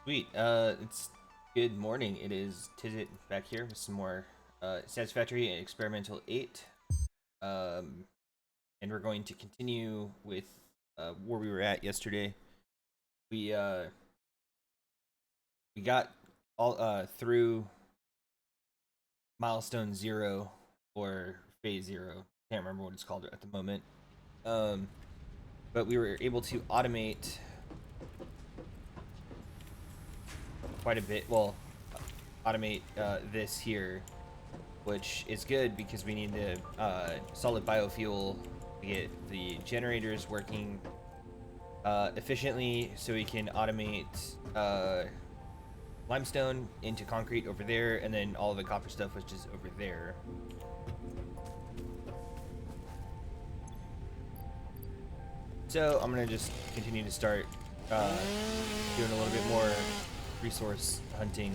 Sweet. It's good morning. It is Tizit back here with some more Satisfactory and Experimental 8. Um, and we're going to continue with where we were at yesterday. We uh, we got all through milestone 0 or phase 0. Can't remember what it's called at the moment. Um, but we were able to automate quite a bit. Well, automate this here, which is good because we need the solid biofuel to get the generators working efficiently so we can automate limestone into concrete over there, and then all of the copper stuff which is over there. So I'm gonna just continue to start doing a little bit more resource hunting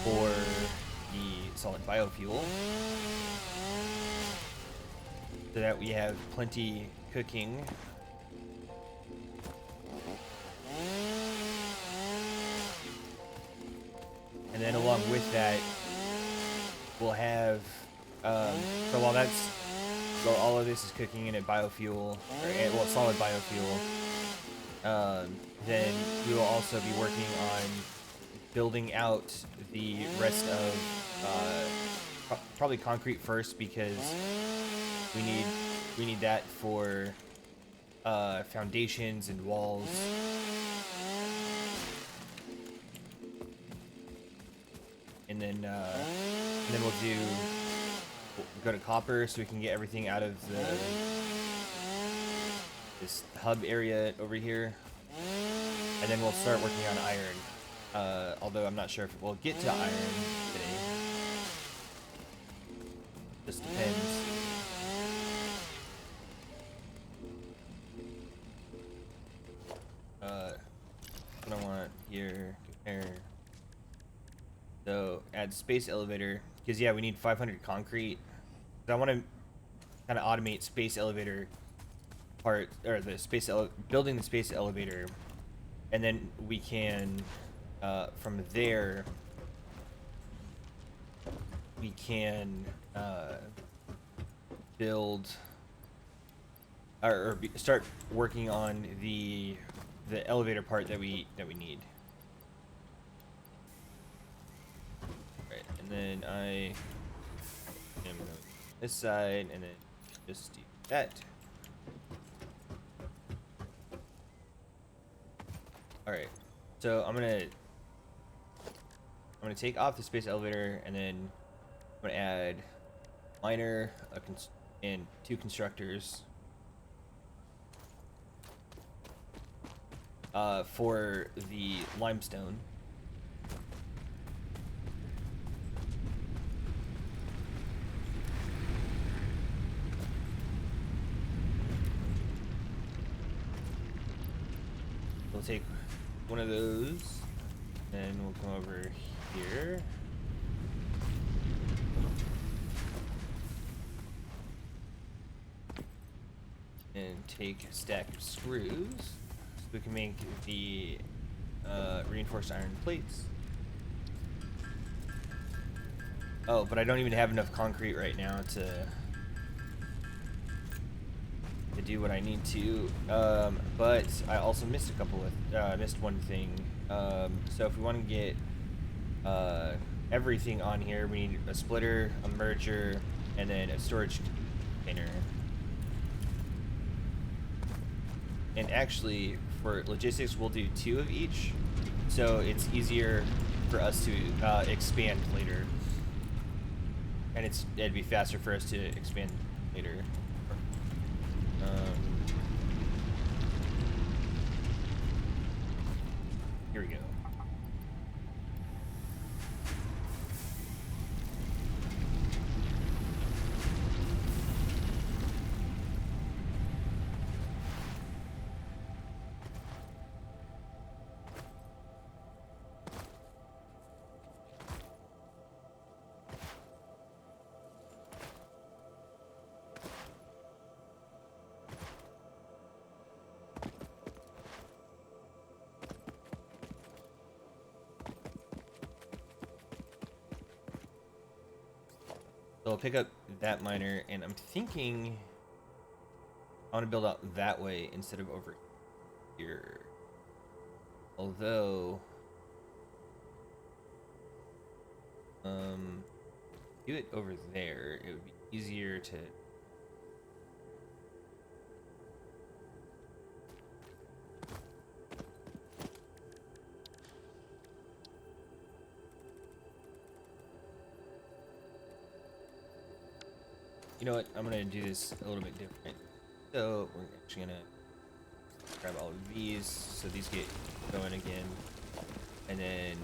for the solid biofuel so that we have plenty cooking. And then along with that, we'll have, so while all of this is cooking in a biofuel, or solid biofuel, then we will also be working on building out the rest of, probably concrete first, because we need that for foundations and walls. And then we'll go to copper so we can get everything out of this hub area over here, and then we'll start working on iron. Although I'm not sure if we'll get to iron today. Just depends. What I want here, compare. So add space elevator, because yeah, we need 500 concrete. So I want to kind of automate space elevator part, or building the space elevator, and then we can from there we can build or start working on the elevator part that we need. Right, and then I am going this side, and then just do that. All right, so I'm gonna take off the space elevator, and then I'm gonna add miner, and 2 constructors for the limestone. We'll take one of those, and we'll come over here. And take a stack of screws so we can make the reinforced iron plates. Oh, but I don't even have enough concrete right now to do what I need to. But I also missed missed one thing. So if we want to get everything on here, we need a splitter, a merger, and then a storage container. And actually, for logistics, we'll do 2 of each, so it's easier for us to expand later, and it'd be faster for us to expand later. Here we go. So I'll pick up that miner, and I'm thinking I want to build out that way instead of over here. Although, do it over there. It would be easier to. You know what? I'm gonna do this a little bit different. So we're actually gonna grab all of these so these get going again, and then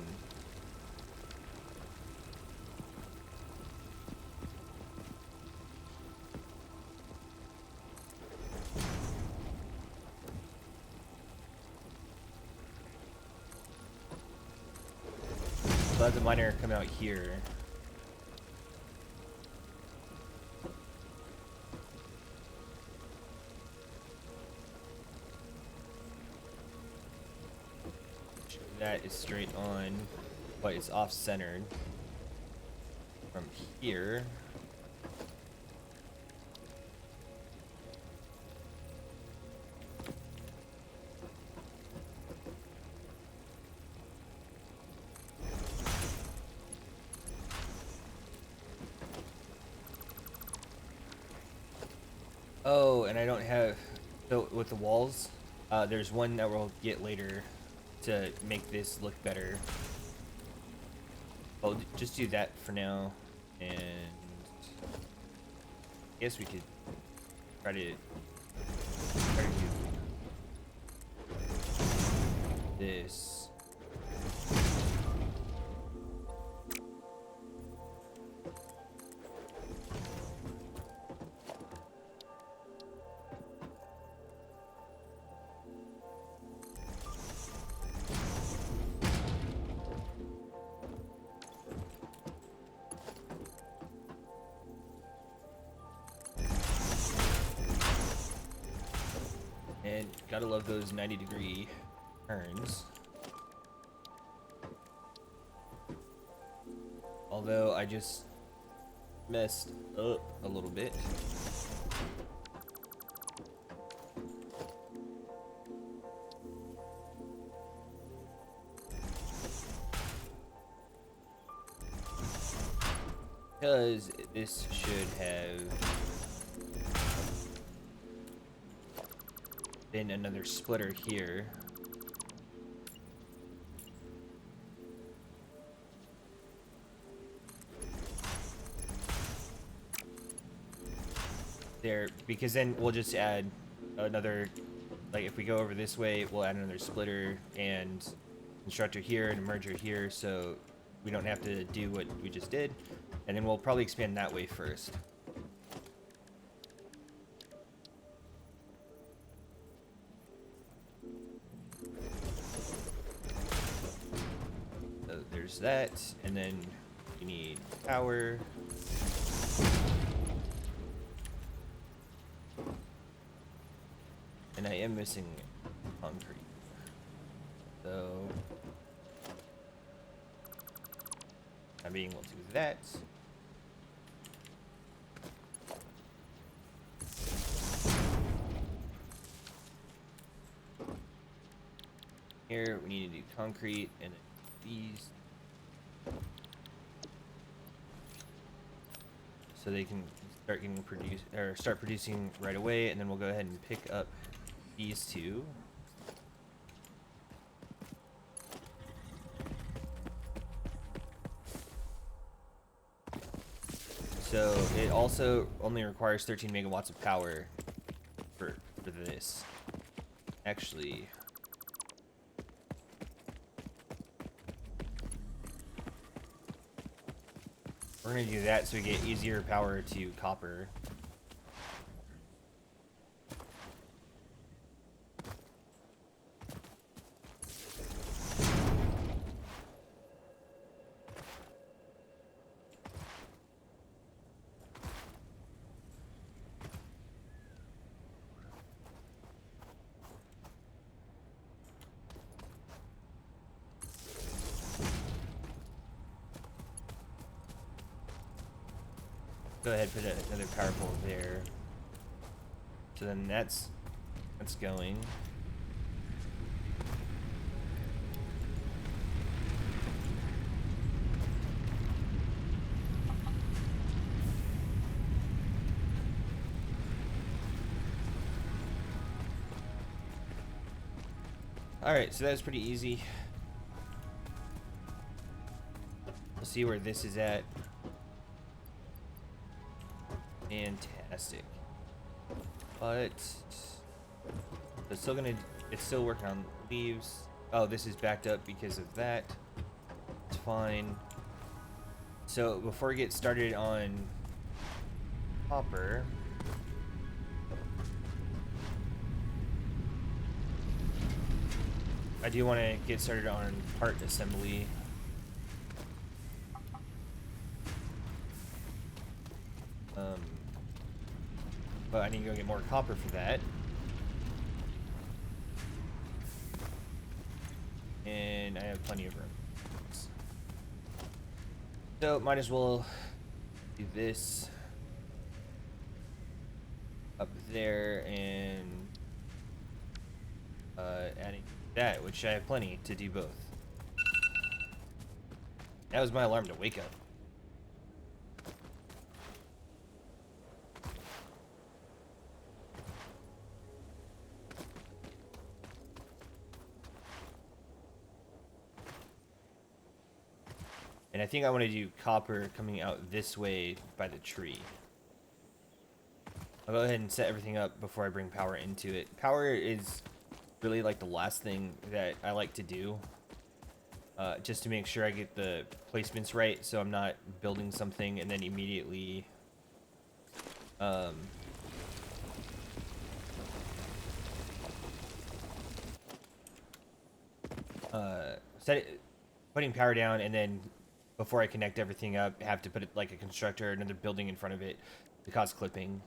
let the miner come out here. That is straight on, but it's off-centered from here. Oh, and I don't have, so with the walls, there's one that we'll get later to make this look better. I'll just do that for now, and I guess we could try to do this. And gotta love those 90-degree turns. Although I just messed up a little bit. Because this should have been another splitter here. There, because then we'll just add another, like if we go over this way, we'll add another splitter and constructor here and a merger here, so we don't have to do what we just did. And then we'll probably expand that way first. So there's that, and then we need power. And I am missing concrete. So I'm being able to do that. Here we need to do concrete and these, so they can start producing right away, and then we'll go ahead and pick up these two. So it also only requires 13 megawatts of power for this. Actually, we're gonna do that so we get easier power to copper. go ahead and put another power pole there. So then that's going. Alright, so that was pretty easy. We'll see where this is at. Fantastic. But it's still working on leaves. Oh, this is backed up because of that. It's fine. So before we get started on copper, I do want to get started on part assembly. But I need to go get more copper for that. And I have plenty of room. So might as well do this up there and adding that, which I have plenty to do both. That was my alarm to wake up. And I think I want to do copper coming out this way by the tree. I'll go ahead and set everything up before I bring power into it. Power is really like the last thing that I like to do. Just to make sure I get the placements right, so I'm not building something and then immediately putting power down and then before I connect everything up, have to put it like a constructor, another building in front of it to cause clipping.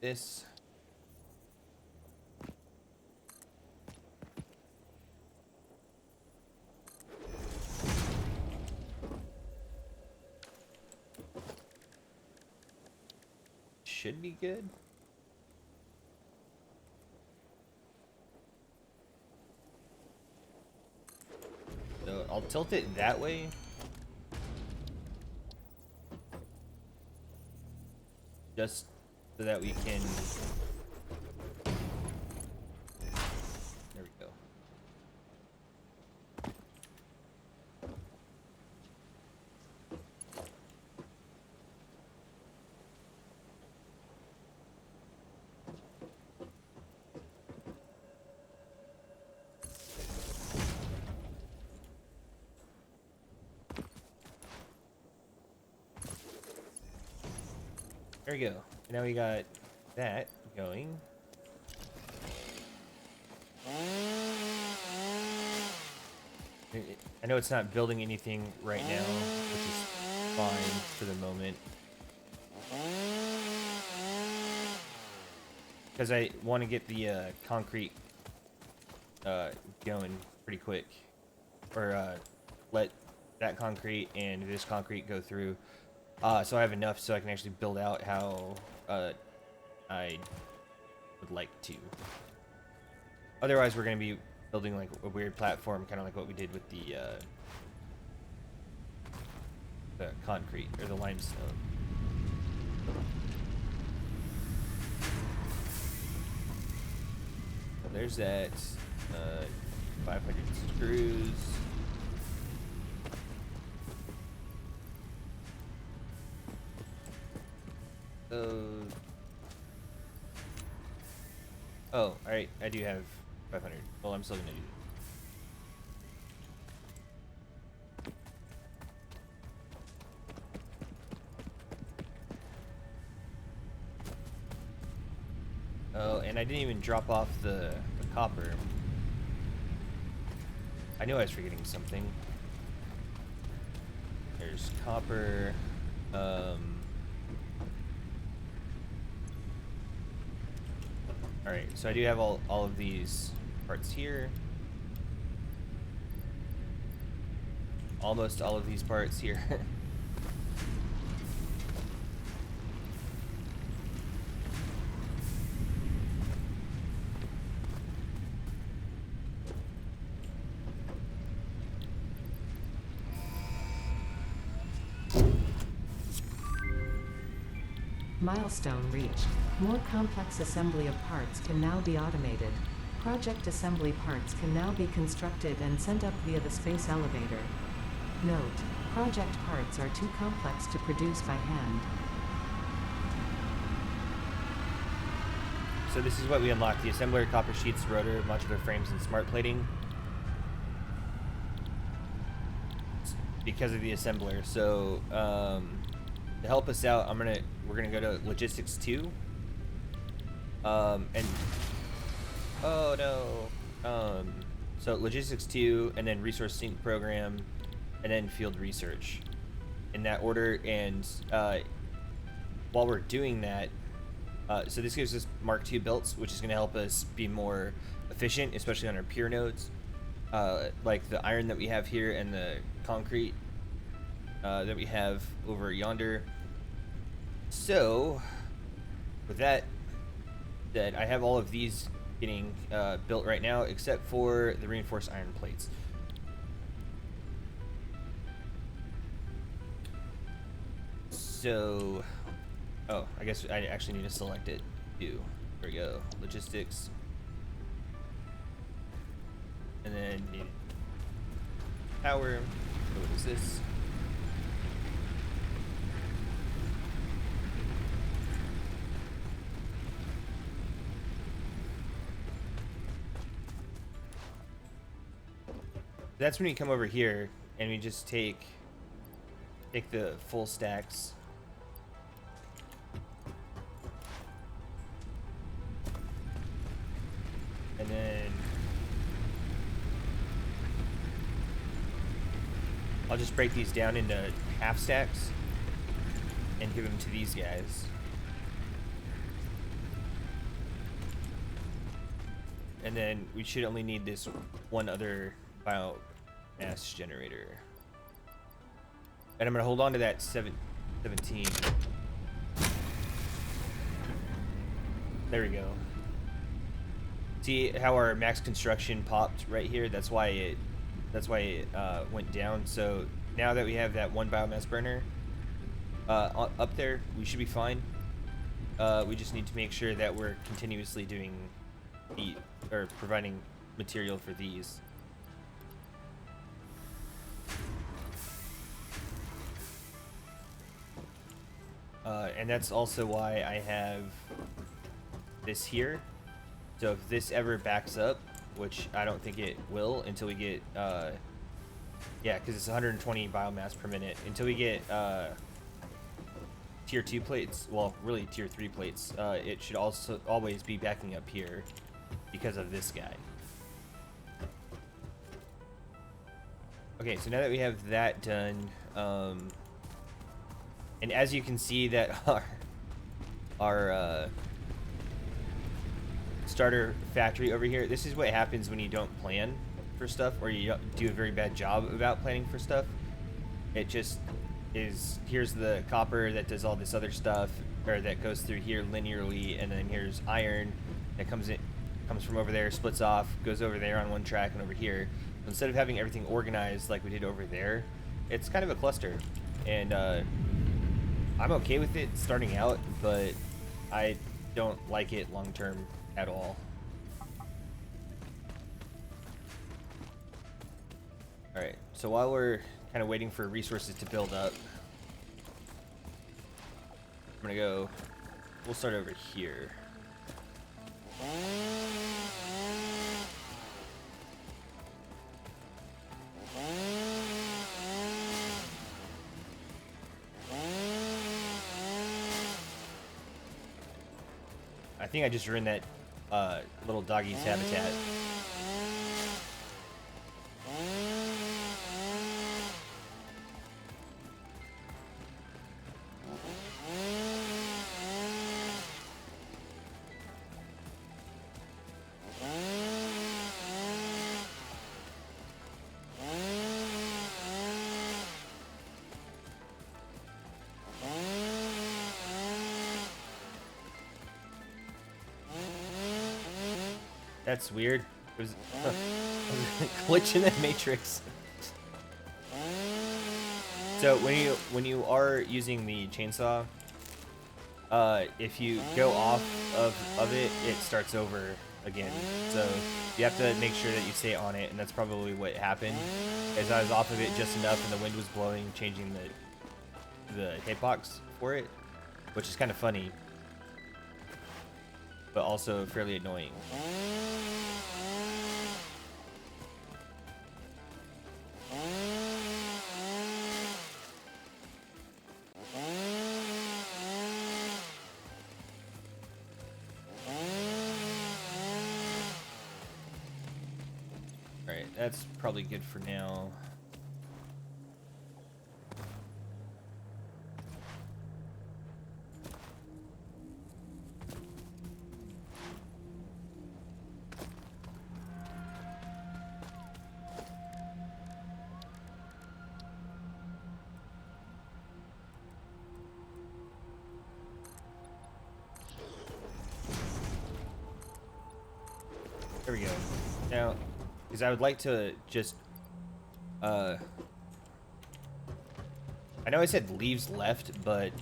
This. Should be good. So I'll tilt it that way. Just so that we can... There we go. There we go. Now we got that going. I know it's not building anything right now, which is fine for the moment. Because I want to get the concrete going pretty quick. Or let that concrete and this concrete go through. So I have enough so I can actually build out how I would like to. Otherwise, we're going to be building like a weird platform, kind of like what we did with the concrete or the limestone. So there's that 500 screws. Oh, alright, I do have 500. Well, I'm still gonna do it. Oh, and I didn't even drop off the copper. I knew I was forgetting something. There's copper. Alright, so I do have all of these parts here. almost all of these parts here. Milestone reached. More complex assembly of parts can now be automated. Project assembly parts can now be constructed and sent up via the space elevator. Note: project parts are too complex to produce by hand. So this is what we unlocked: the assembler, copper sheets, rotor, modular frames, and smart plating. Because of the assembler. So to help us out, we're gonna go to logistics 2. And oh no. So logistics 2, and then resource sync program, and then field research, in that order. And while we're doing that, so this gives us Mark II belts, which is going to help us be more efficient, especially on our pier nodes, like the iron that we have here and the concrete that we have over yonder. So with that said, I have all of these getting built right now, except for the reinforced iron plates. So, oh, I guess I actually need to select it too. There we go, logistics, and then need power. So what is this? That's when you come over here and we just take the full stacks. And then I'll just break these down into half stacks and give them to these guys. And then we should only need this one other biomass generator. And I'm gonna hold on to that 17. There we go. See how our max construction popped right here? That's why it went down. So now that we have that one biomass burner up there, we should be fine. We just need to make sure that we're continuously doing providing material for these. And that's also why I have this here. So if this ever backs up, which I don't think it will until we get, yeah, because it's 120 biomass per minute. Until we get tier 2 plates, well, really tier 3 plates, it should also always be backing up here because of this guy. Okay, so now that we have that done, and as you can see that our starter factory over here, this is what happens when you don't plan for stuff, or you do a very bad job about planning for stuff. It just is, here's the copper that does all this other stuff, or that goes through here linearly, and then here's iron that comes from over there, splits off, goes over there on one track and over here. Instead of having everything organized like we did over there, it's kind of a cluster. And I'm okay with it starting out, but I don't like it long term at all. Alright, so while we're kind of waiting for resources to build up, I'm gonna go, we'll start over here. I think I just ruined that little doggy's habitat. That's weird. It was glitch in the matrix. So when you are using the chainsaw, if you go off of it, it starts over again. So you have to make sure that you stay on it, and that's probably what happened. As I was off of it just enough, and the wind was blowing, changing the hitbox for it, which is kind of funny, but also fairly annoying. Alright, that's probably good for now. There we go. Now, because I would like to just, I know I said leaves left, but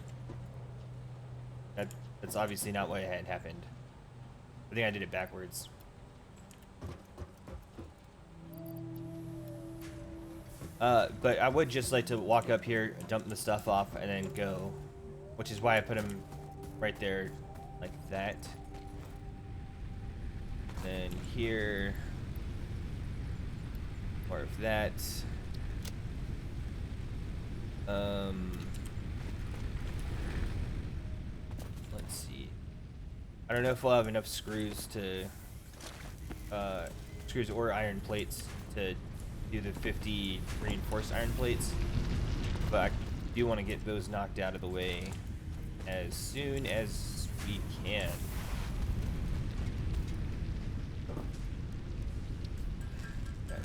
that's obviously not what had happened. I think I did it backwards. But I would just like to walk up here, dump the stuff off, and then go, which is why I put them right there, like that. Then here, more of that. Let's see. I don't know if we'll have enough screws to, screws or iron plates to do the 50 reinforced iron plates, but I do want to get those knocked out of the way as soon as we can. Okay.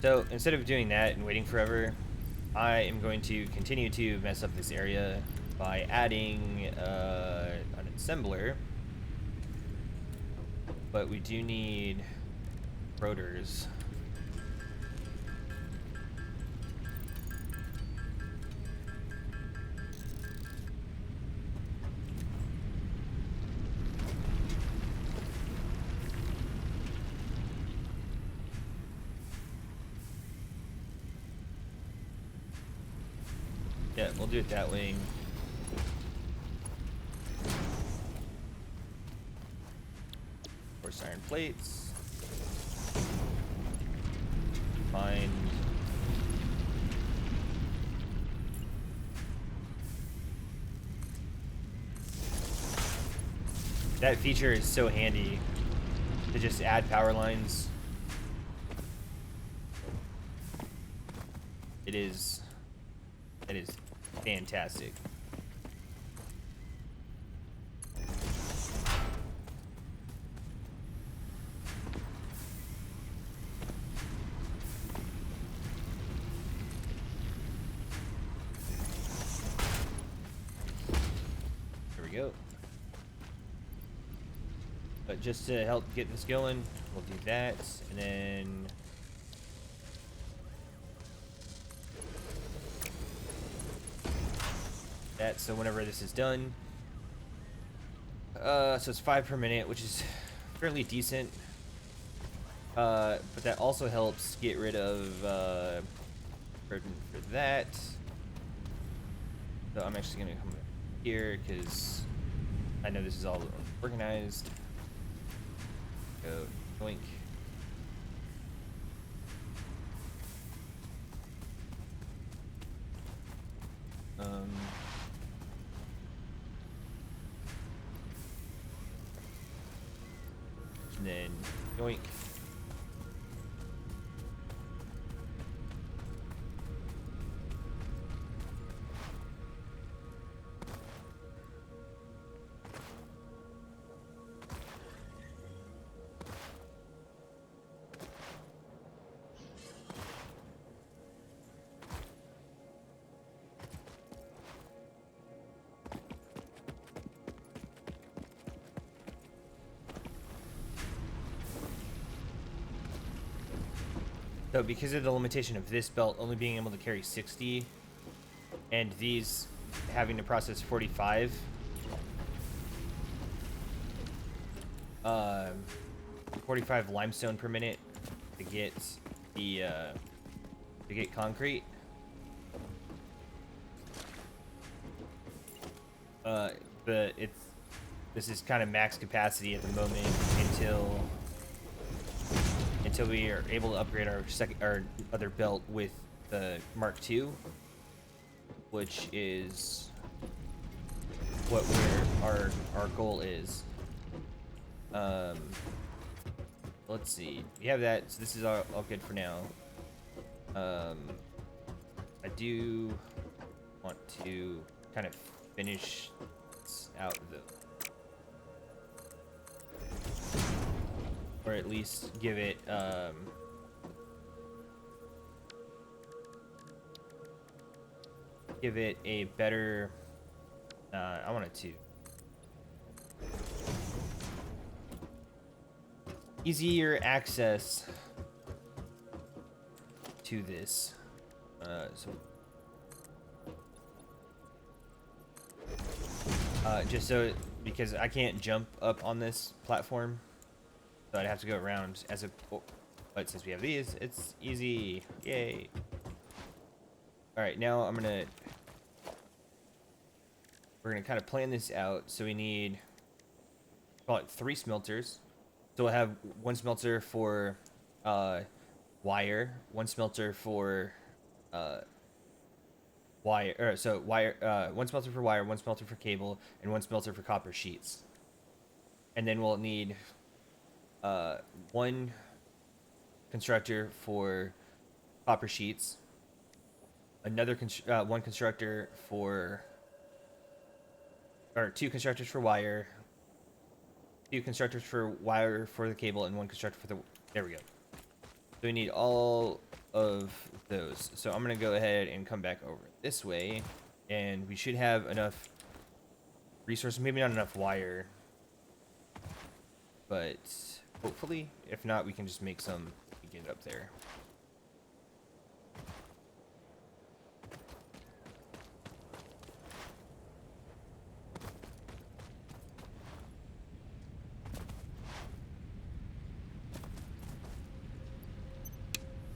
So instead of doing that and waiting forever, I am going to continue to mess up this area by adding an assembler. But we do need rotors. Yeah, we'll do it that way. Force iron plates. Find. That feature is so handy to just add power lines. It is fantastic. There we go. But just to help get this going, we'll do that, and then that, so whenever this is done, so it's 5 per minute, which is fairly decent, but that also helps get rid of burden for that. So I'm actually gonna come here because I know this is all organized. Go doink. And then yoink. So because of the limitation of this belt only being able to carry 60, and these having to process 45, 45 limestone per minute to get the to get concrete. But this is kind of max capacity at the moment until we are able to upgrade our other belt with the Mark II, which is what our goal is. Let's see. We have that, so this is all good for now. I do want to kind of finish this out though. Or at least give it a better I wanted to easier access to this. Just so, because I can't jump up on this platform, so I'd have to go around as a. Oh, but since we have these, it's easy. Yay! All right, now we're gonna kind of plan this out. So we need, call it 3 smelters. So we'll have 1 smelter for wire, 1 smelter for wire, or so wire, 1 smelter for wire, 1 smelter for cable, and 1 smelter for copper sheets. And then we'll need 1 constructor for copper sheets, another 1 constructor for, or 2 constructors for wire, 2 constructors for wire for the cable, and 1 constructor for the. There we go. So we need all of those. So I'm gonna go ahead and come back over this way, and we should have enough resources. Maybe not enough wire, but hopefully, if not, we can just make some to get it up there.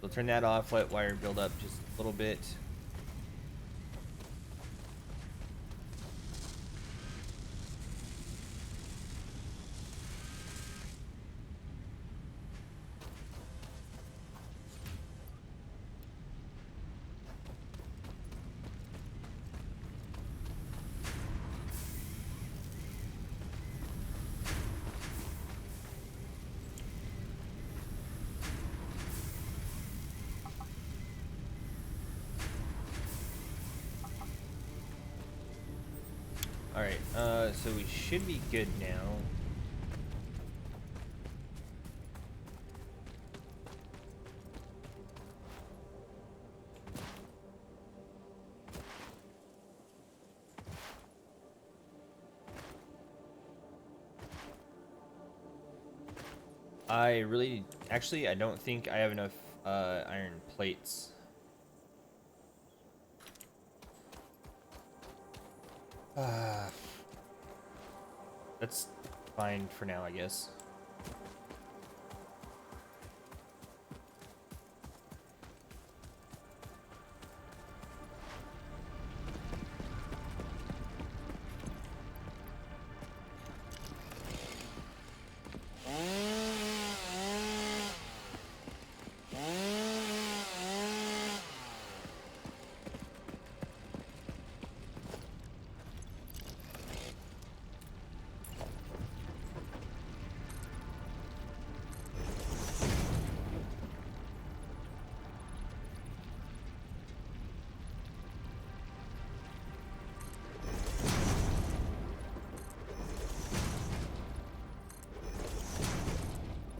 So turn that off, let wire build up just a little bit. Alright, so we should be good now. Actually, I don't think I have enough iron plates. That's fine for now, I guess.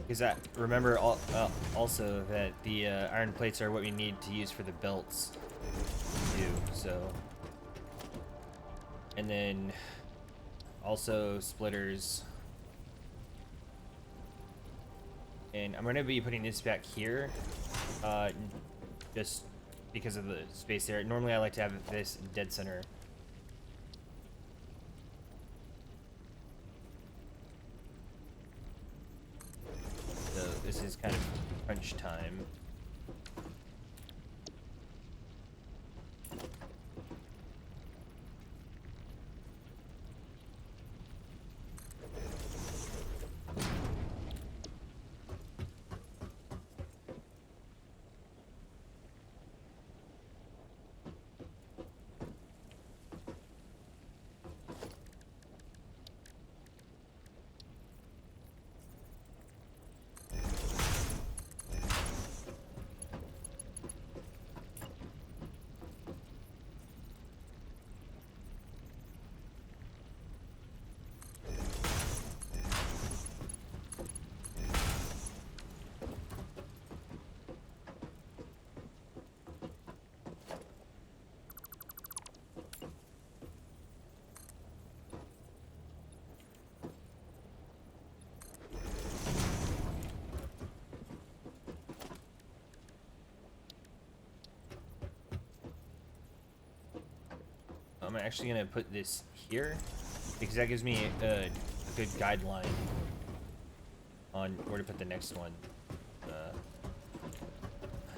Because remember also that the iron plates are what we need to use for the belts too. So, and then also splitters. And I'm gonna be putting this back here Just because of the space there. Normally I like to have this dead center. So this is kind of crunch time. I'm actually gonna put this here because that gives me a good guideline on where to put the next one.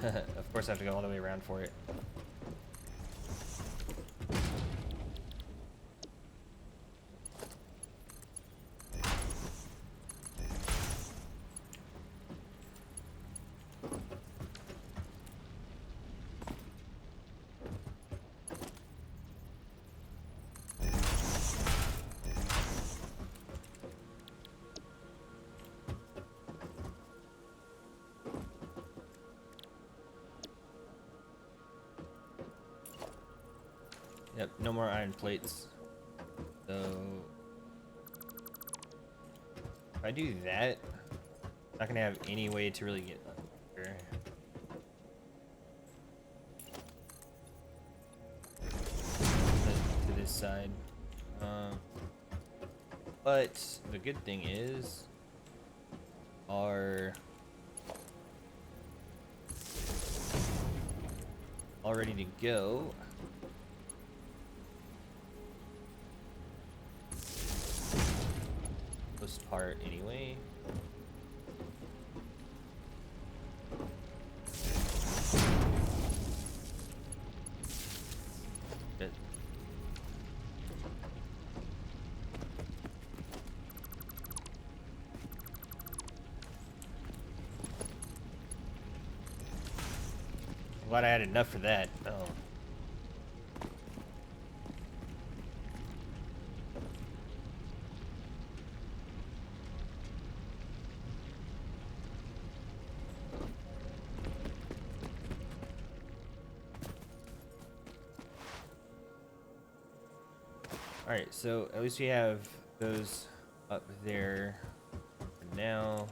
Of course, I have to go all the way around for it. Yep, no more iron plates. So if I do that, I'm not gonna have any way to really get up here. To this side. But the good thing is are all ready to go. Most part anyway. Good. I'm glad I had enough for that. Oh. Alright, so at least we have those up there for now.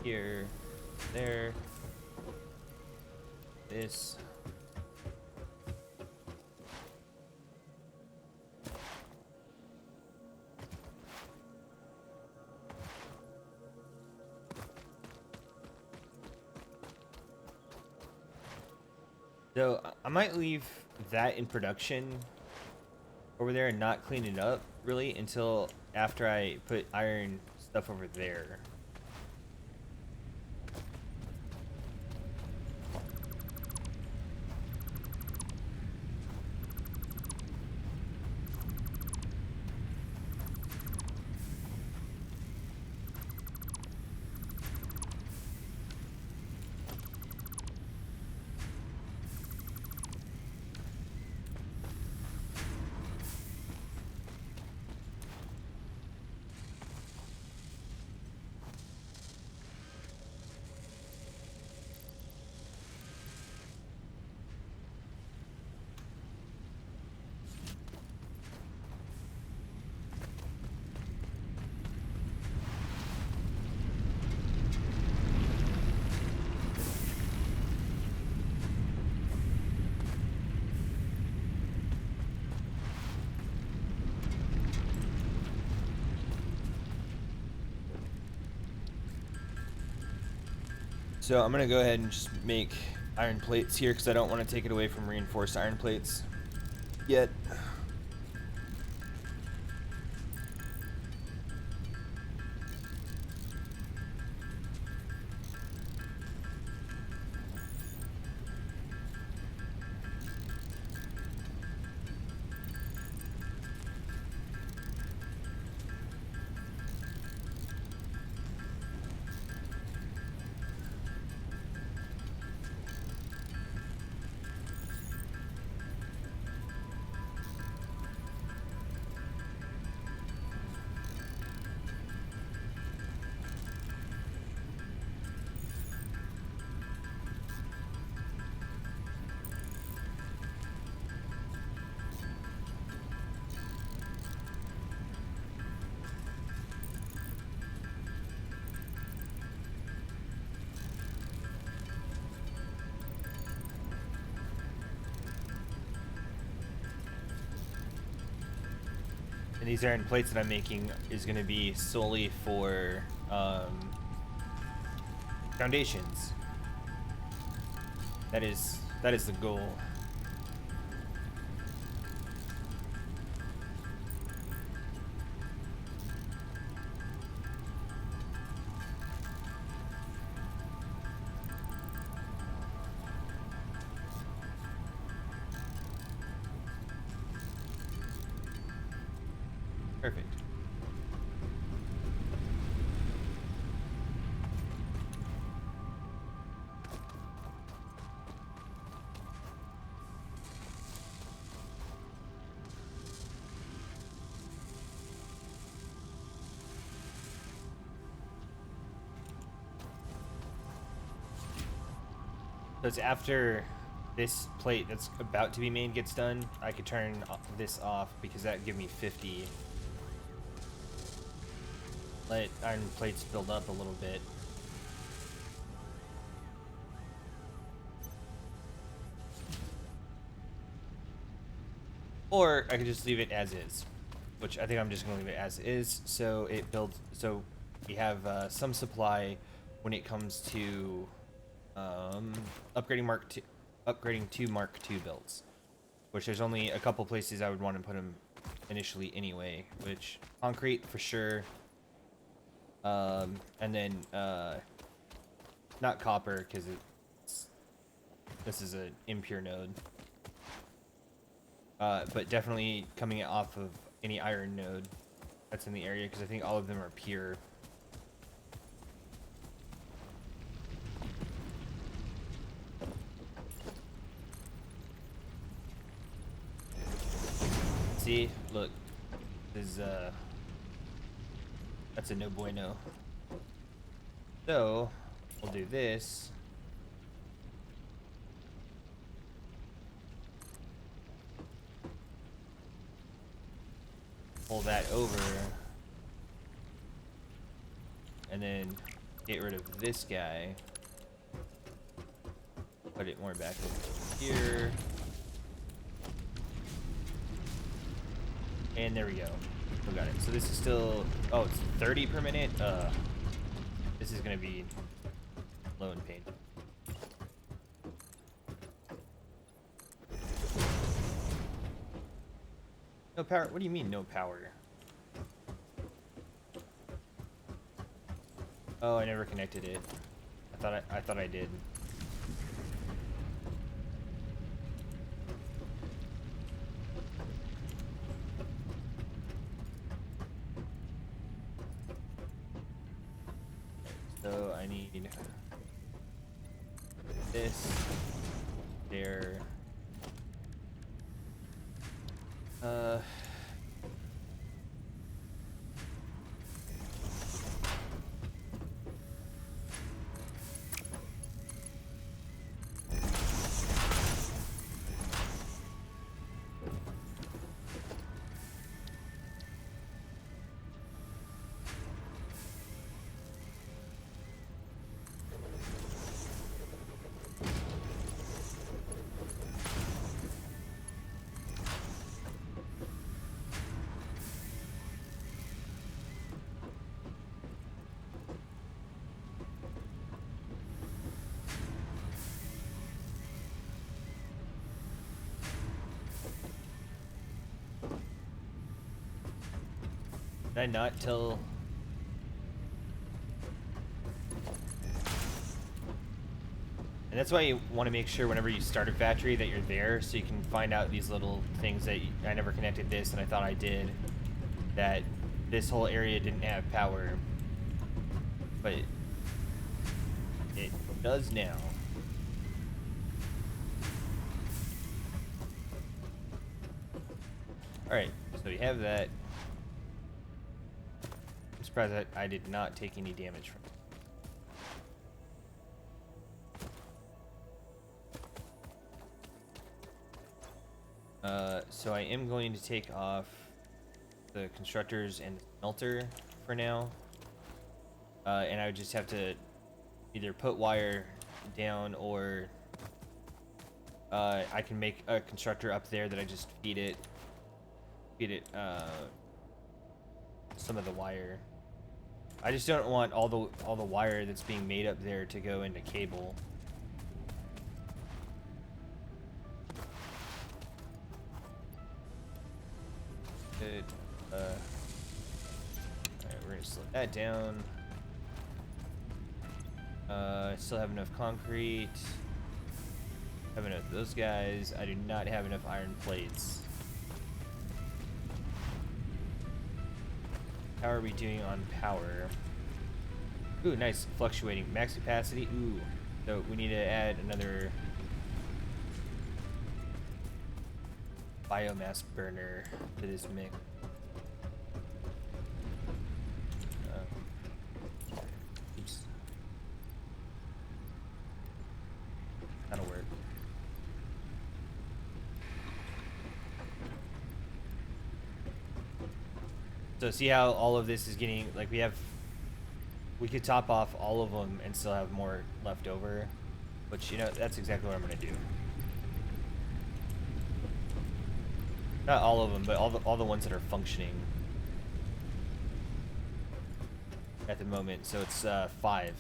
Here, there, this. So I might leave that in production over there and not clean it up really until after I put iron stuff over there. So I'm gonna go ahead and just make iron plates here because I don't want to take it away from reinforced iron plates yet. And these iron plates that I'm making is going to be solely for foundations. That is the goal. Perfect. So it's after this plate that's about to be made gets done, I could turn this off because that would give me 50. Let iron plates build up a little bit. Or I could just leave it as is, which I think I'm just going to leave it as is. So it builds. So we have some supply when it comes to upgrading to Mark II builds, which there's only a couple places I would want to put them initially anyway. Which concrete for sure, and then not copper because this is an impure node. But definitely coming off of any iron node that's in the area because I think all of them are pure. See, look, this is that's a no bueno. So we'll do this. Pull that over, and then get rid of this guy. Put it more back over here. And there we go. We got it. So this is still, oh, it's 30 per minute. This is gonna be low in pain. No power? What do you mean no power? Oh, I never connected it. I thought I did. So I need this there. Did I not tell? And that's why you want to make sure whenever you start a factory that you're there, so you can find out these little things that I never connected this, and I thought I did. That this whole area didn't have power, but it does now. Alright, so you have that. I'm surprised that I did not take any damage from it. So I am going to take off the constructors and the smelter for now. And I would just have to either put wire down or I can make a constructor up there that I just feed it some of the wire. I just don't want all the wire that's being made up there to go into cable. Good. Alright, we're gonna slow that down. I still have enough concrete. Have enough of those guys. I do not have enough iron plates. How are we doing on power? Ooh, nice. Fluctuating. Max capacity. Ooh. So we need to add another biomass burner to this mix. Oops. That'll work. So see how all of this is getting, like, we could top off all of them and still have more left over, which, you know, that's exactly what I'm gonna do. Not all of them, but all the ones that are functioning at the moment. So it's 5.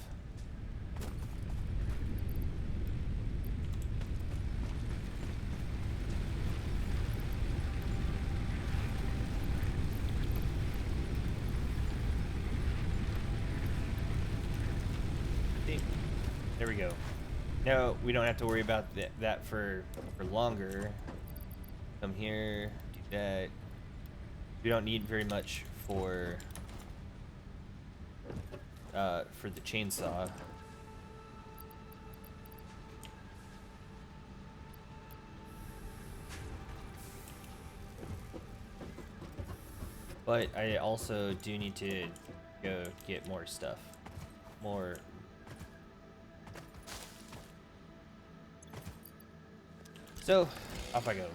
There we go. Now we don't have to worry about that for longer. Come here, do that. We don't need very much for the chainsaw. But I also do need to go get more stuff. More. So, off I go.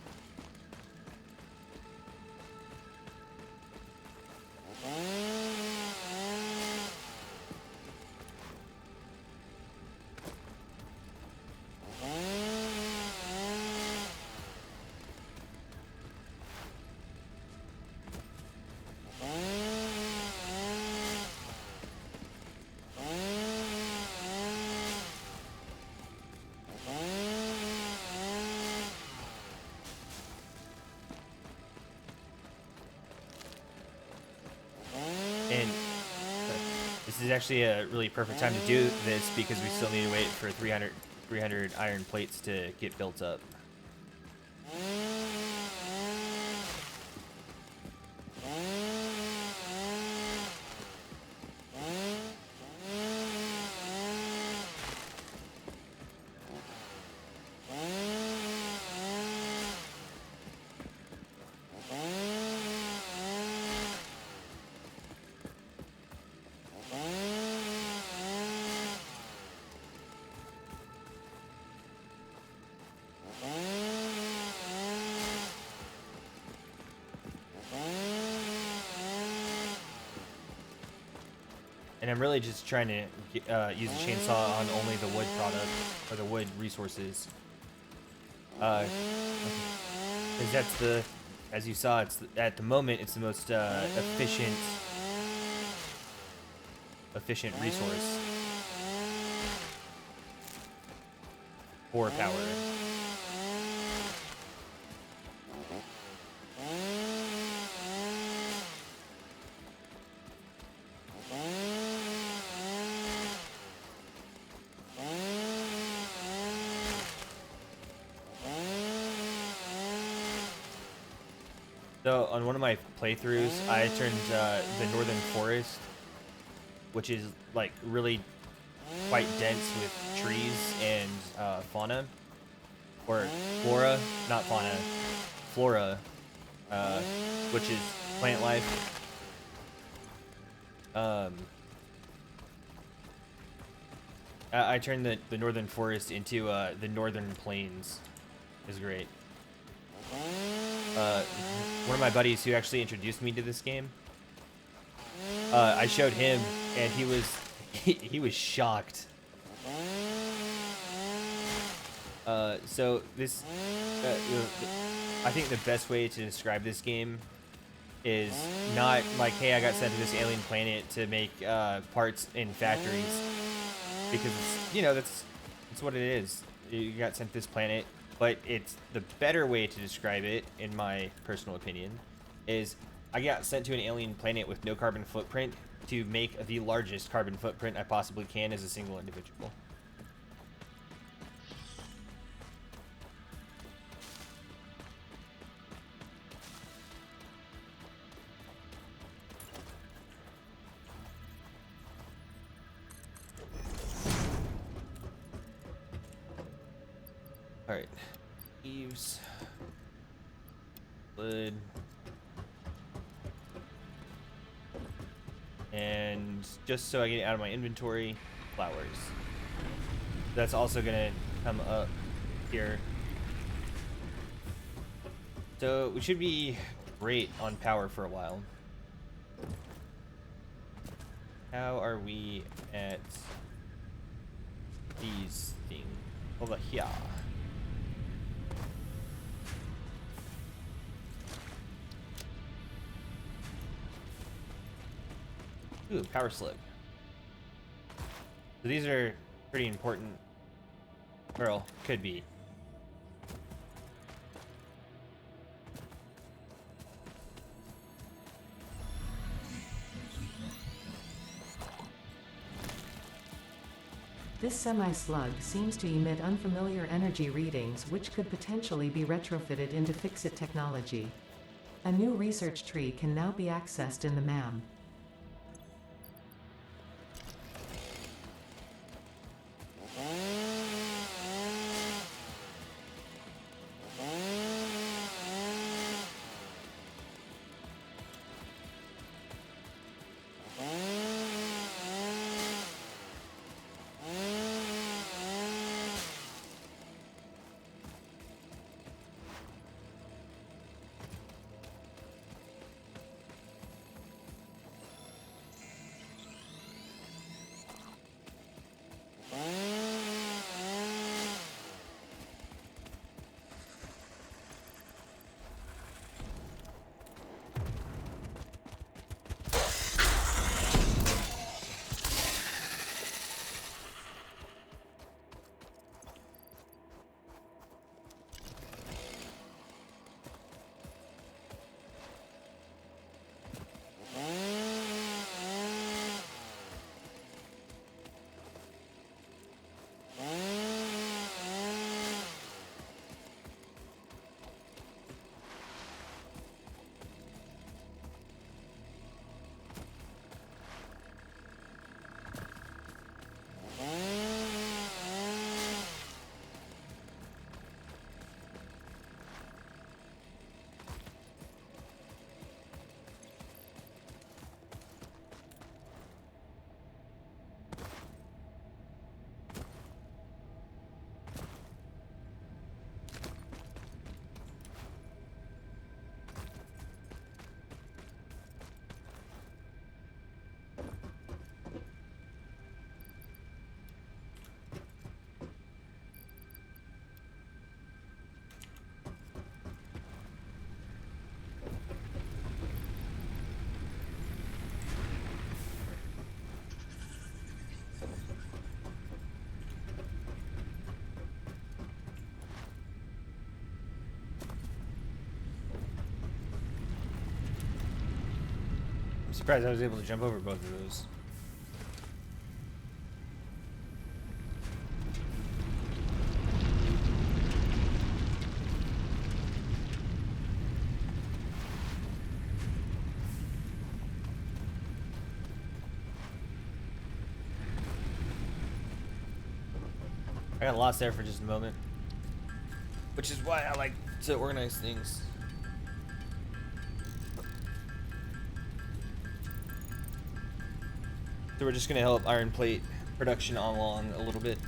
And this is actually a really perfect time to do this because we still need to wait for 300 iron plates to get built up. And I'm really just trying to use a chainsaw on only the wood product, or the wood resources. Because that's the, as you saw, it's at the moment, it's the most efficient resource for power. So on one of my playthroughs, I turned the Northern Forest, which is like really quite dense with trees and fauna, or flora, not fauna, flora, uh, which is plant life. I turned the Northern Forest into the Northern Plains. Is great. One of my buddies who actually introduced me to this game, I showed him, and he was he was shocked. So this, I think the best way to describe this game is not like, hey, I got sent to this alien planet to make parts in factories, because it's, that's what it is. You got sent to this planet, but it's the better way to describe it, in my personal opinion, is I got sent to an alien planet with no carbon footprint to make the largest carbon footprint I possibly can as a single individual. All right, leaves, wood, and just so I get it out of my inventory, flowers. That's also gonna come up here. So we should be great on power for a while. How are we at these things over here? Ooh, power slug. So these are pretty important. Well, could be. This semi-slug seems to emit unfamiliar energy readings which could potentially be retrofitted into Fixit technology. A new research tree can now be accessed in the MAM. I'm surprised I was able to jump over both of those. I got lost there for just a moment, which is why I like to organize things. So we're just gonna help iron plate production along a little bit.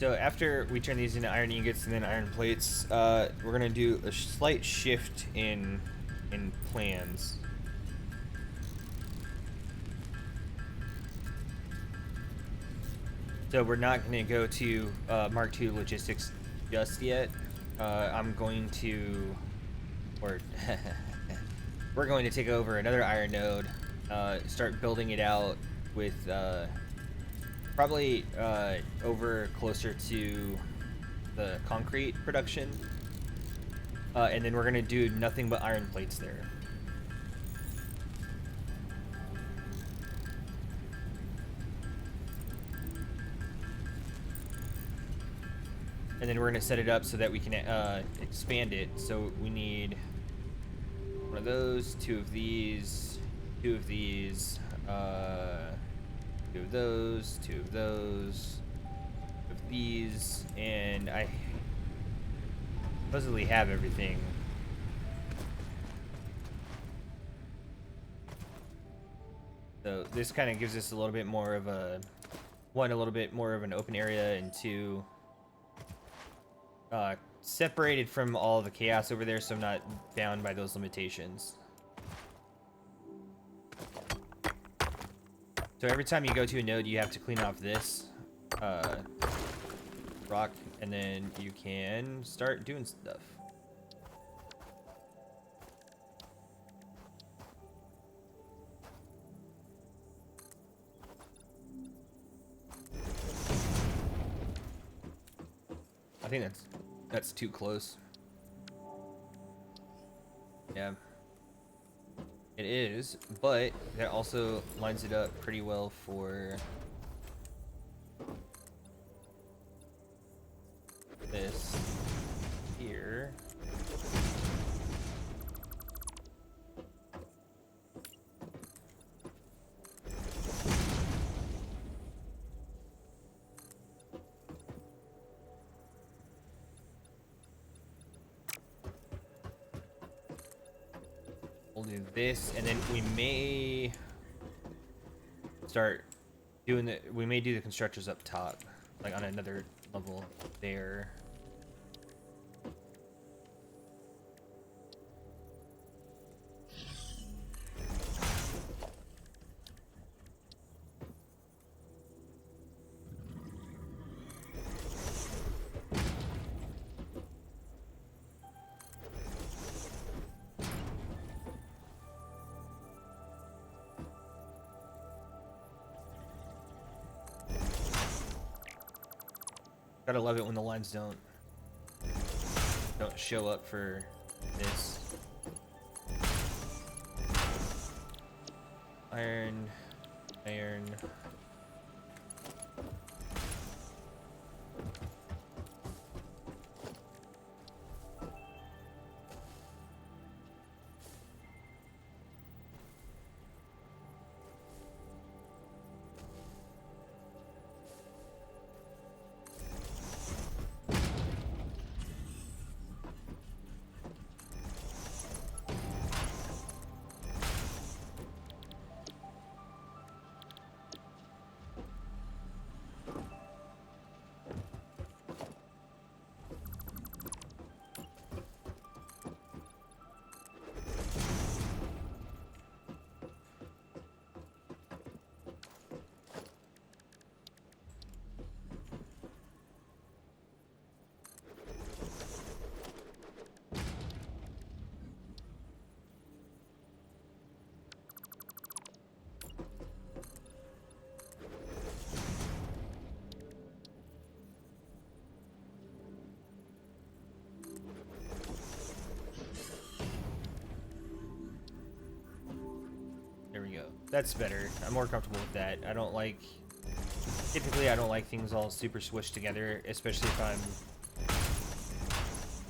So after we turn these into iron ingots and then iron plates, we're gonna do a slight shift in plans. So we're not gonna go to Mark II logistics just yet. I'm going to, or we're going to take over another iron node, start building it out with probably over closer to the concrete production, and then we're gonna do nothing but iron plates there. And then we're gonna set it up so that we can expand it. So we need one of those, two of these, two of these, two of those, two of those, two of these, and I supposedly have everything. So this kind of gives us a little bit more of a, one, a little bit more of an open area, and two, separated from all the chaos over there, so I'm not bound by those limitations. So every time you go to a node, you have to clean off this rock, and then you can start doing stuff. I think that's too close. Yeah. It is, but that also lines it up pretty well for this here. We'll do this, and then we may start doing the, we may do the constructors up top, like on another level there. Gotta love it when the lines don't show up for this. Iron, iron. That's better. I'm more comfortable with that. I don't like... Typically, I don't like things all super squished together, especially if I'm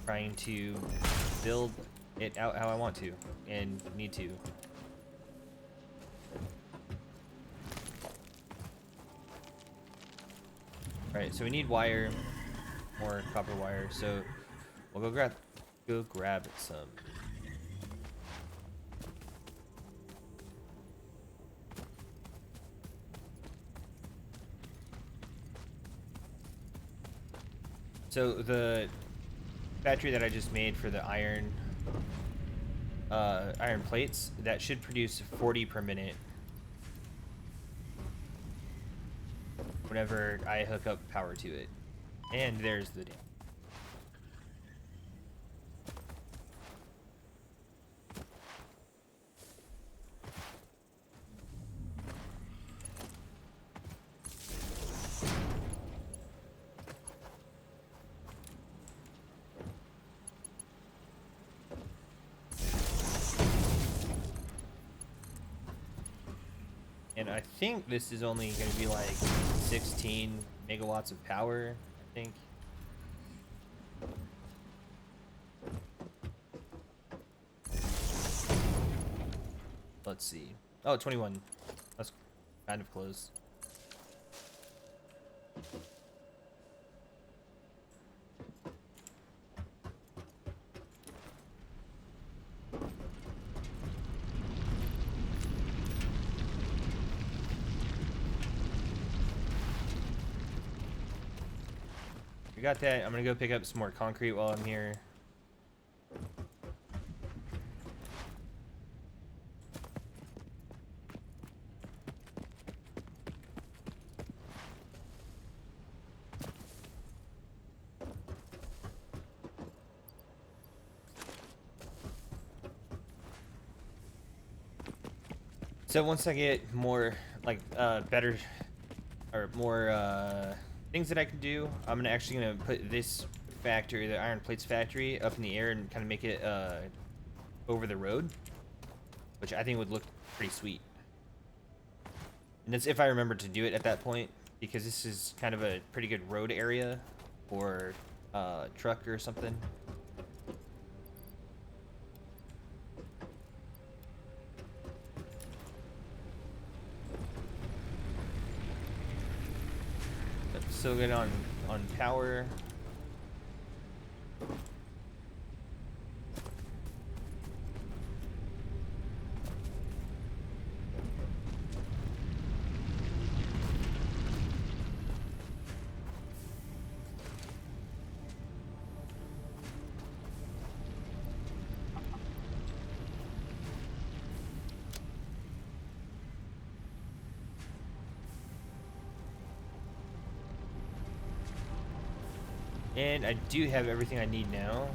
trying to build it out how I want to and need to. Alright, so we need wire, more copper wire, so we'll go grab some. So the battery that I just made for the iron plates, that should produce 40 per minute whenever I hook up power to it. And there's the dam. And I think this is only going to be like 16 megawatts of power, I think. Let's see. Oh, 21. That's kind of close. We got that. I'm gonna go pick up some more concrete while I'm here. So once I get more, like, better, or more, things that I can do, I'm actually gonna put this factory, the iron plates factory, up in the air and kind of make it, over the road, which I think would look pretty sweet. And that's if I remember to do it at that point, because this is kind of a pretty good road area for, truck or something. So good on power. And I do have everything I need now.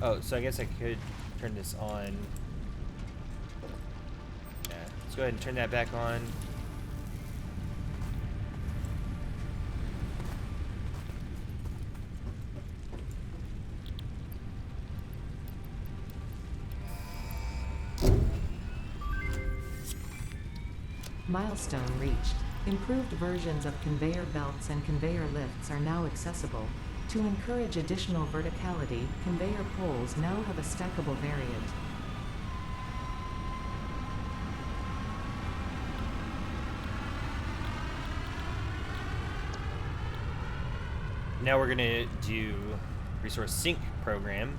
Oh, so I guess I could turn this on. Yeah, let's go ahead and turn that back on. Milestone reached. Improved versions of conveyor belts and conveyor lifts are now accessible. To encourage additional verticality, conveyor poles now have a stackable variant. Now we're gonna do resource sync program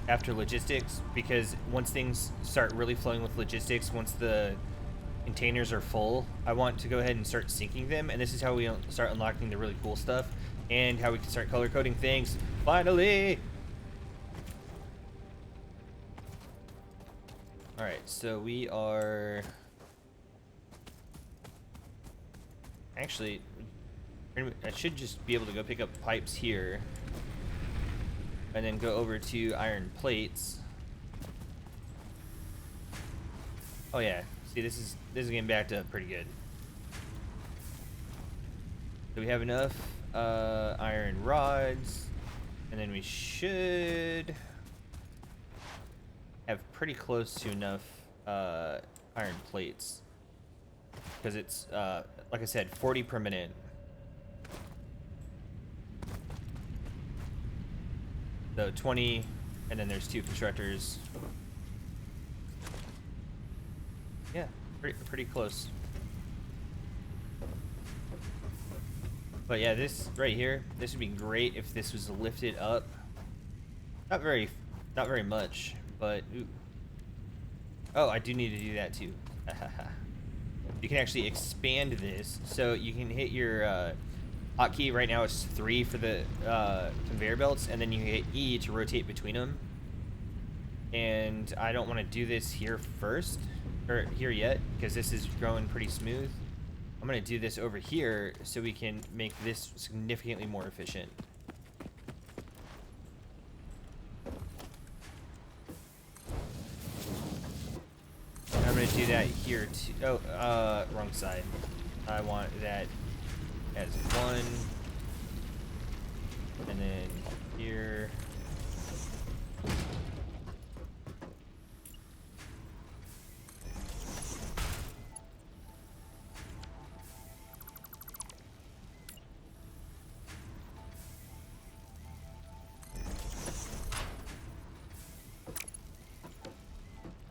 after logistics, because once things start really flowing with logistics, once the containers are full, I want to go ahead and start syncing them, and this is how we start unlocking the really cool stuff and how we can start color coding things. Finally! Alright, so we are... Actually, I should just be able to go pick up pipes here and then go over to iron plates. Oh yeah, see, this is getting backed up pretty good. So we have enough iron rods, and then we should have pretty close to enough iron plates. Because it's, like I said, 40 per minute. So 20, and then there's 2 constructors. Yeah, pretty close. But yeah, this right here, this would be great if this was lifted up. Not very much, but ooh. Oh, I do need to do that too. You can actually expand this, so you can hit your hotkey. Right now it's 3 for the conveyor belts, and then you hit E to rotate between them. And I don't want to do this here first, or here yet, because this is growing pretty smooth. I'm going to do this over here so we can make this significantly more efficient. And I'm going to do that here too. Oh, wrong side. I want that as 1. And then here.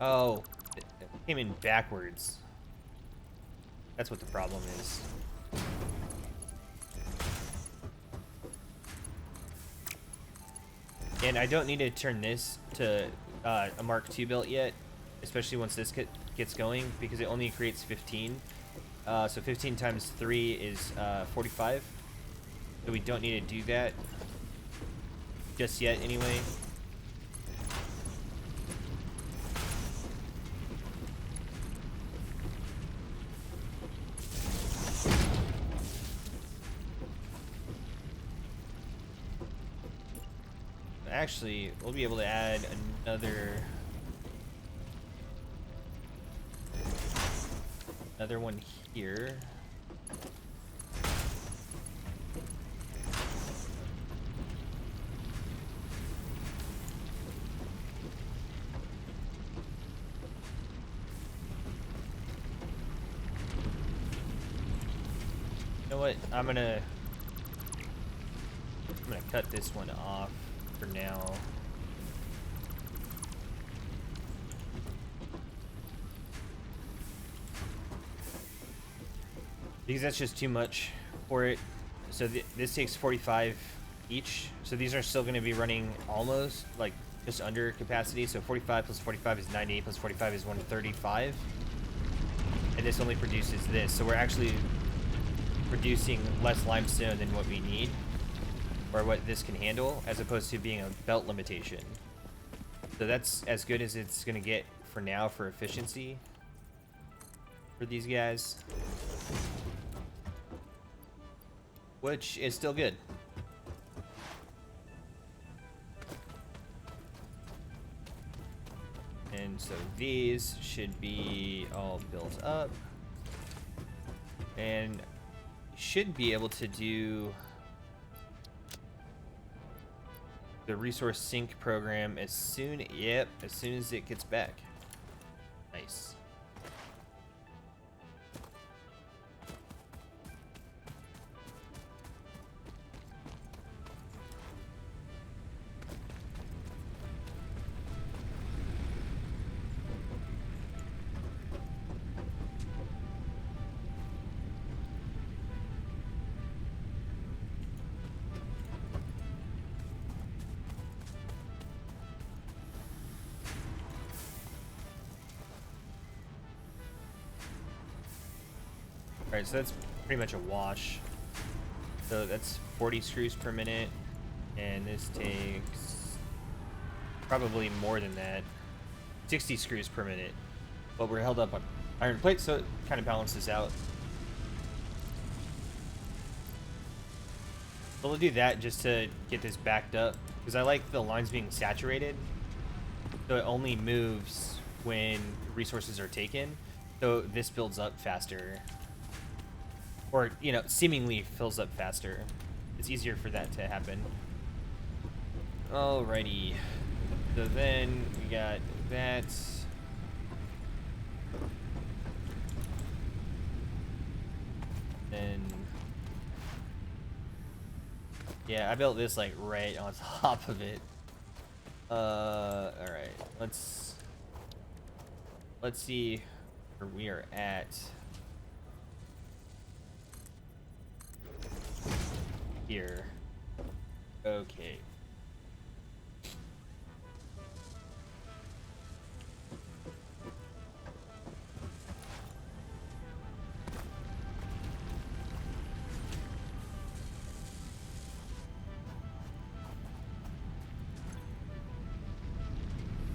Oh, it came in backwards. That's what the problem is. And I don't need to turn this to a Mark II built yet, especially once this gets going, because it only creates 15. So 15 times 3 is 45. So we don't need to do that just yet anyway. Actually, we'll be able to add another one here. You know what? I'm gonna cut this one off for now. Because that's just too much for it. So this takes 45 each. So these are still going to be running almost like just under capacity. So 45 plus 45 is 98 plus 45 is 135. And this only produces this. So we're actually producing less limestone than what we need, or what this can handle, as opposed to being a belt limitation. So that's as good as it's going to get for now for efficiency for these guys, which is still good. And so these should be all built up, and should be able to do the resource sync program as soon as it gets back. Nice. Alright, so that's pretty much a wash. So that's 40 screws per minute, and this takes probably more than that. 60 screws per minute. But we're held up on iron plates, so it kind of balances out. But we'll do that just to get this backed up, because I like the lines being saturated. So it only moves when resources are taken. So this builds up faster. Or, you know, seemingly fills up faster. It's easier for that to happen. Alrighty. So then we got that. Then yeah, I built this like right on top of it. All right, let's see where we are at here. Okay.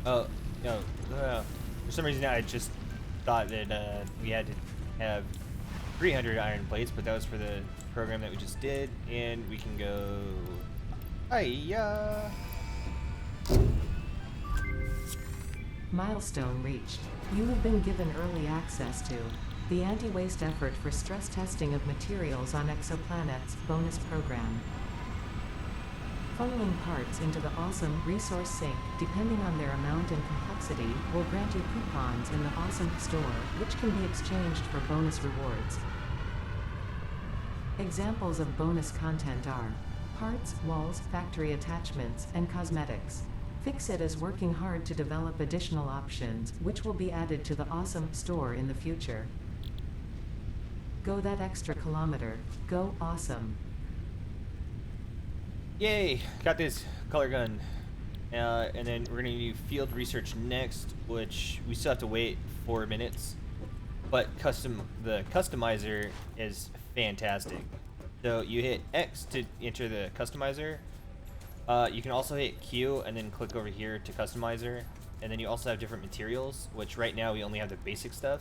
Oh, no. For some reason, I just thought that we had to have 300 iron plates, but that was for the program that we just did, and we can go. Hiya! Milestone reached. You have been given early access to the anti-waste effort for stress testing of materials on exoplanets bonus program. Funneling parts into the awesome resource sink, depending on their amount and complexity, will grant you coupons in the awesome store, which can be exchanged for bonus rewards. Examples of bonus content are parts, walls, factory attachments, and cosmetics. Fixit is working hard to develop additional options, which will be added to the awesome store in the future. Go that extra kilometer. Go awesome. Yay! Got this color gun. And then we're gonna do field research next, which we still have to wait 4 minutes. But the customizer is fantastic. So you hit X to enter the customizer. You can also hit Q and then click over here to customizer. And then you also have different materials, which right now we only have the basic stuff.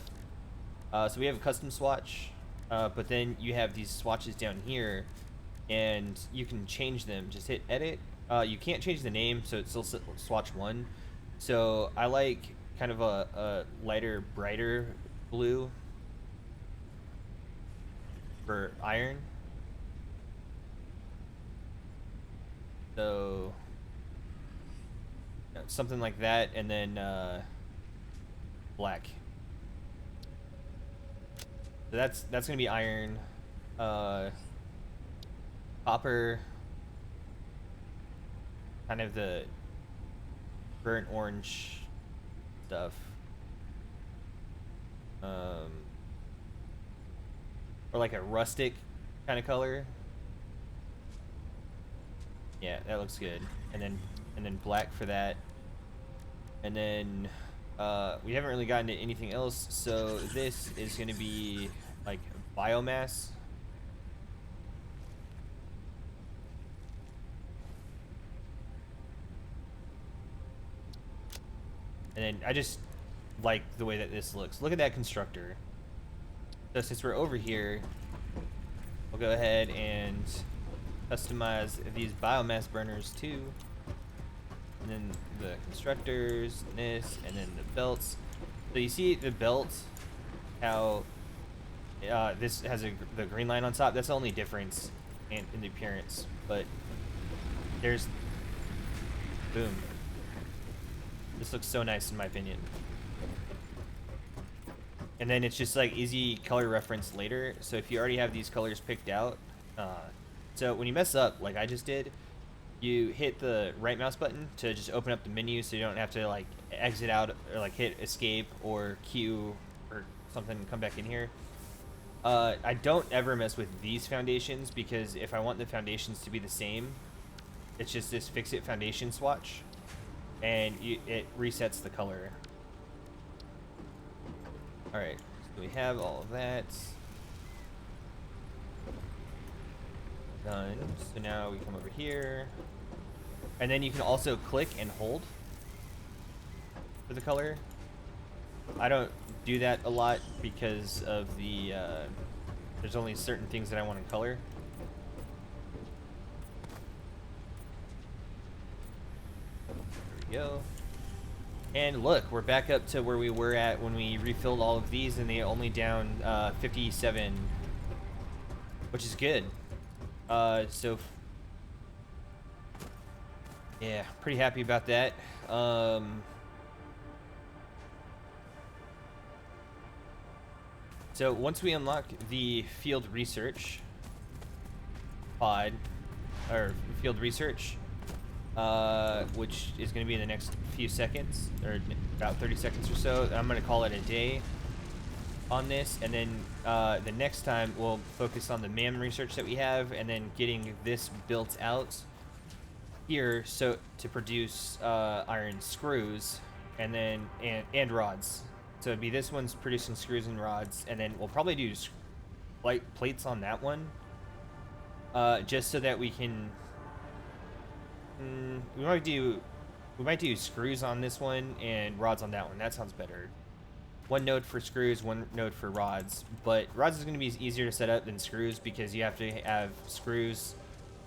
So we have a custom swatch, but then you have these swatches down here, and you can change them. Just hit edit. You can't change the name, so it's still swatch 1. So I like kind of a lighter, brighter blue for iron. So something like that, and then black. So that's gonna be iron. Copper, kind of the burnt orange stuff. Or like a rustic kind of color. Yeah, that looks good. And then black for that. And then we haven't really gotten to anything else, so this is going to be like biomass. And then I just like the way that this looks. Look at that constructor. So since we're over here, we'll go ahead and customize these biomass burners too. And then the constructors, and this, and then the belts. So you see the belt, how this has the green line on top. That's the only difference in the appearance. But there's, boom. This looks so nice in my opinion. And then it's just like easy color reference later. So if you already have these colors picked out, so when you mess up like I just did, you hit the right mouse button to just open up the menu, so you don't have to like exit out or like hit escape or Q or something and come back in here. I don't ever mess with these foundations, because if I want the foundations to be the same, it's just this Fixit foundation swatch, and it resets the color. Alright, so we have all of that done. So now we come over here, and then you can also click and hold for the color. I don't do that a lot because of the there's only certain things that I want in color. There we go. And look, we're back up to where we were at when we refilled all of these, and they only down 57, which is good. So Yeah, pretty happy about that. So once we unlock the field research pod, or field research, which is going to be in the next few seconds, or about 30 seconds or so, I'm going to call it a day on this, and then the next time we'll focus on the MAM research that we have, and then getting this built out here so to produce iron screws, and then and rods. So it'd be this one's producing screws and rods, and then we'll probably do light plates on that one, just so that we can. We might do screws on this one and rods on that one. That sounds better. One node for screws, one node for rods. But rods is going to be easier to set up than screws because you have to have screws,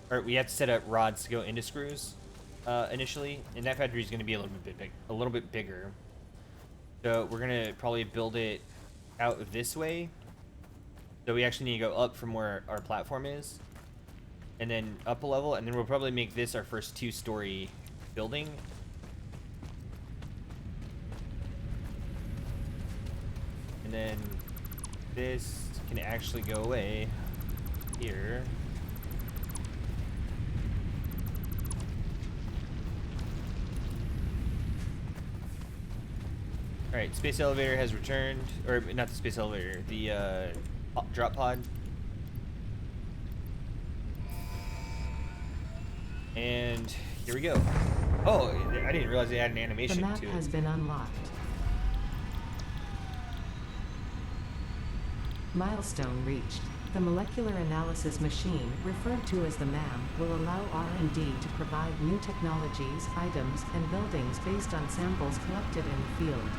or we have to set up rods to go into screws initially, and that factory is going to be a little bit bigger. So we're going to probably build it out this way. So we actually need to go up from where our platform is, and then up a level, and then we'll probably make this our first 2-story building. And then this can actually go away here. Alright, space elevator has returned, or not the space elevator, the drop pod. And here we go. Oh, I didn't realize they had an animation The map to it. has been unlocked. Milestone reached. The molecular analysis machine, referred to as the MAM, will allow R&D to provide new technologies, items, and buildings based on samples collected in the field.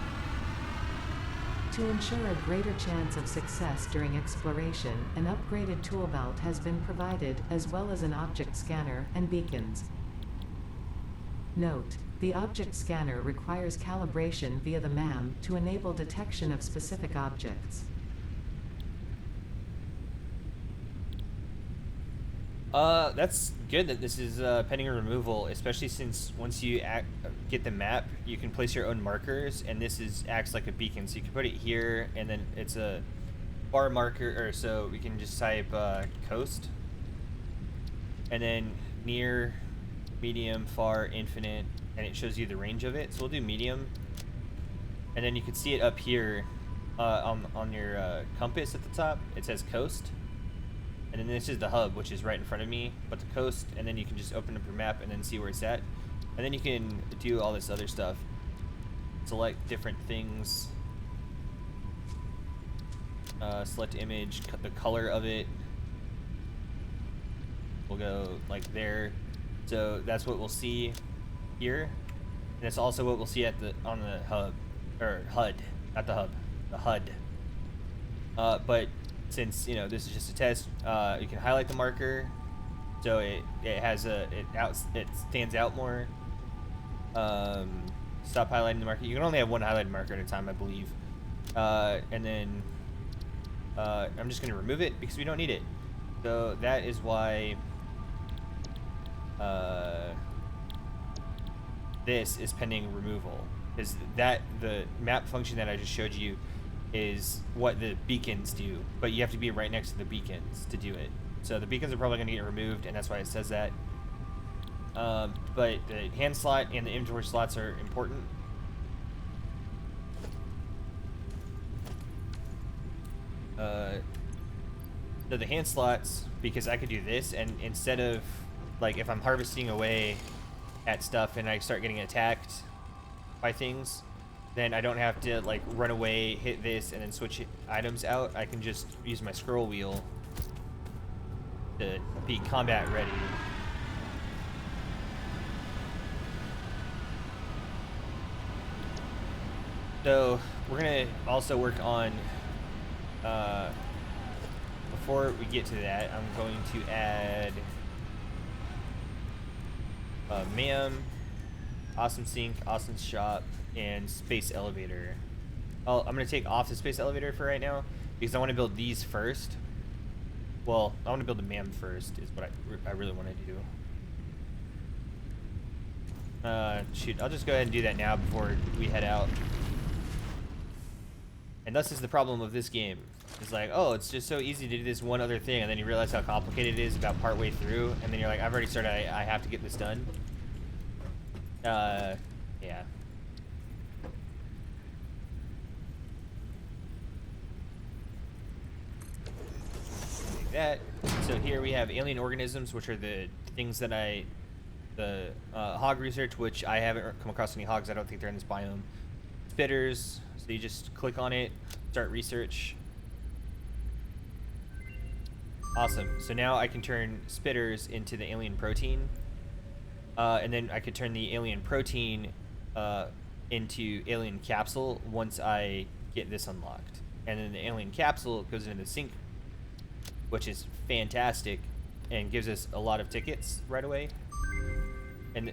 To ensure a greater chance of success during exploration, an upgraded tool belt has been provided, as well as an object scanner and beacons. Note: the object scanner requires calibration via the MAM to enable detection of specific objects. That's good that this is pending removal, especially since once you get the map, you can place your own markers, and this acts like a beacon. So you can put it here, and then it's a bar marker, or so we can just type coast, and then near, medium, far, infinite, and it shows you the range of it. So we'll do medium, and then you can see it up here on your compass at the top. It says coast. And then this is the hub, which is right in front of me, but the coast, and then you can just open up your map and then see where it's at. And then you can do all this other stuff. Select different things. Select image, the color of it. We'll go like there. So that's what we'll see here. And it's also what we'll see at on the hub, or HUD, not the hub, the HUD. But since this is just a test, you can highlight the marker, so it stands out more. Stop highlighting the marker. You can only have one highlighted marker at a time, I believe. And then I'm just going to remove it because we don't need it. So that is why this is pending removal, because the map function that I just showed you is what the beacons do, but you have to be right next to the beacons to do it. So the beacons are probably going to get removed, and that's why it says that. But the hand slot and the inventory slots are important. So the hand slots, because I could do this, and instead of, like, if I'm harvesting away at stuff and I start getting attacked by things, then I don't have to like run away, hit this, and then switch items out. I can just use my scroll wheel to be combat ready. So we're gonna also work on, before we get to that, I'm going to add MAM, Awesome Sink, Awesome Shop, and Space Elevator. I'm going to take off the Space Elevator for right now because I want to build these first. Well, I want to build the MAM first is what I really want to do. Shoot, I'll just go ahead and do that now before we head out. And thus is the problem of this game. It's like, oh, it's just so easy to do this one other thing, and then you realize how complicated it is about partway through, and then you're like, I've already started, I have to get this done. Yeah. Like that. So here we have alien organisms, which are the things that the hog research, which I haven't come across any hogs. I don't think they're in this biome. Spitters, so you just click on it, start research. Awesome. So now I can turn spitters into the alien protein, and then I could turn the alien protein into alien capsule once I get this unlocked. And then the alien capsule goes into the sink, which is fantastic and gives us a lot of tickets right away. And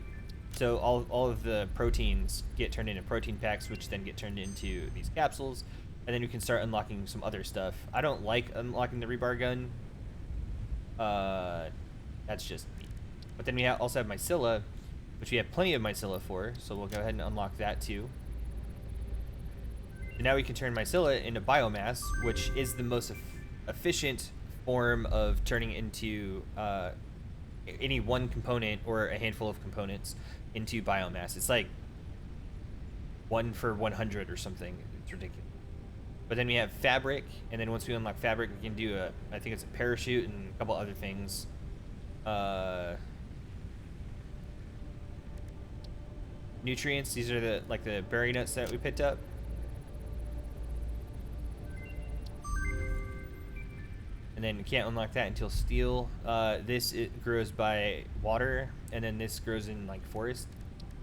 so all of the proteins get turned into protein packs, which then get turned into these capsules, and then you can start unlocking some other stuff. I don't like unlocking the rebar gun. That's just me. But then we also have mycella, which we have plenty of mycella for, so we'll go ahead and unlock that too. And now we can turn mycella into biomass, which is the most efficient form of turning into any one component or a handful of components into biomass. It's like 1 for 100 or something. It's ridiculous. But then we have fabric, and then once we unlock fabric, we can do I think it's a parachute and a couple other things. Nutrients, these are the berry nuts that we picked up. And then you can't unlock that until steel. It grows by water, and then this grows in like forest.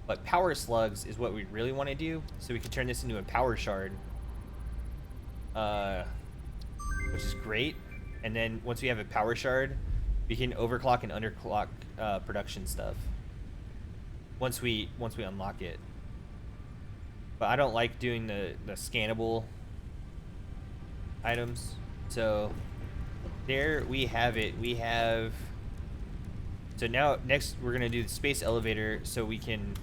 But power slugs is what we really want to do, so we can turn this into a power shard. Which is great. And then once we have a power shard, we can overclock and underclock production stuff. Once we unlock it. But I don't like doing the scannable items. So there we have it. So now next we're gonna do the space elevator, so we can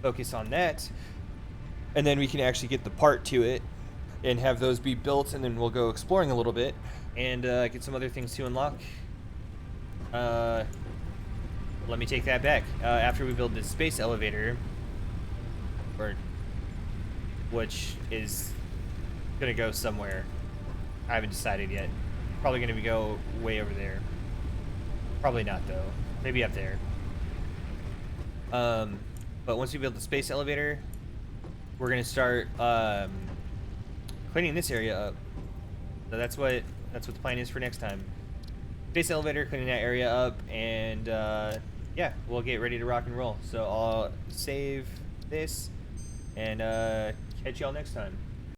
focus on that, and then we can actually get the part to it and have those be built, and then we'll go exploring a little bit and get some other things to unlock. Let me take that back. After we build this space elevator, which is gonna go somewhere, I haven't decided yet. Probably gonna go way over there. Probably not though. Maybe up there. But once we build the space elevator, we're gonna start cleaning this area up. So that's what the plan is for next time. Space elevator, cleaning that area up, and yeah, we'll get ready to rock and roll. So I'll save this and catch y'all next time.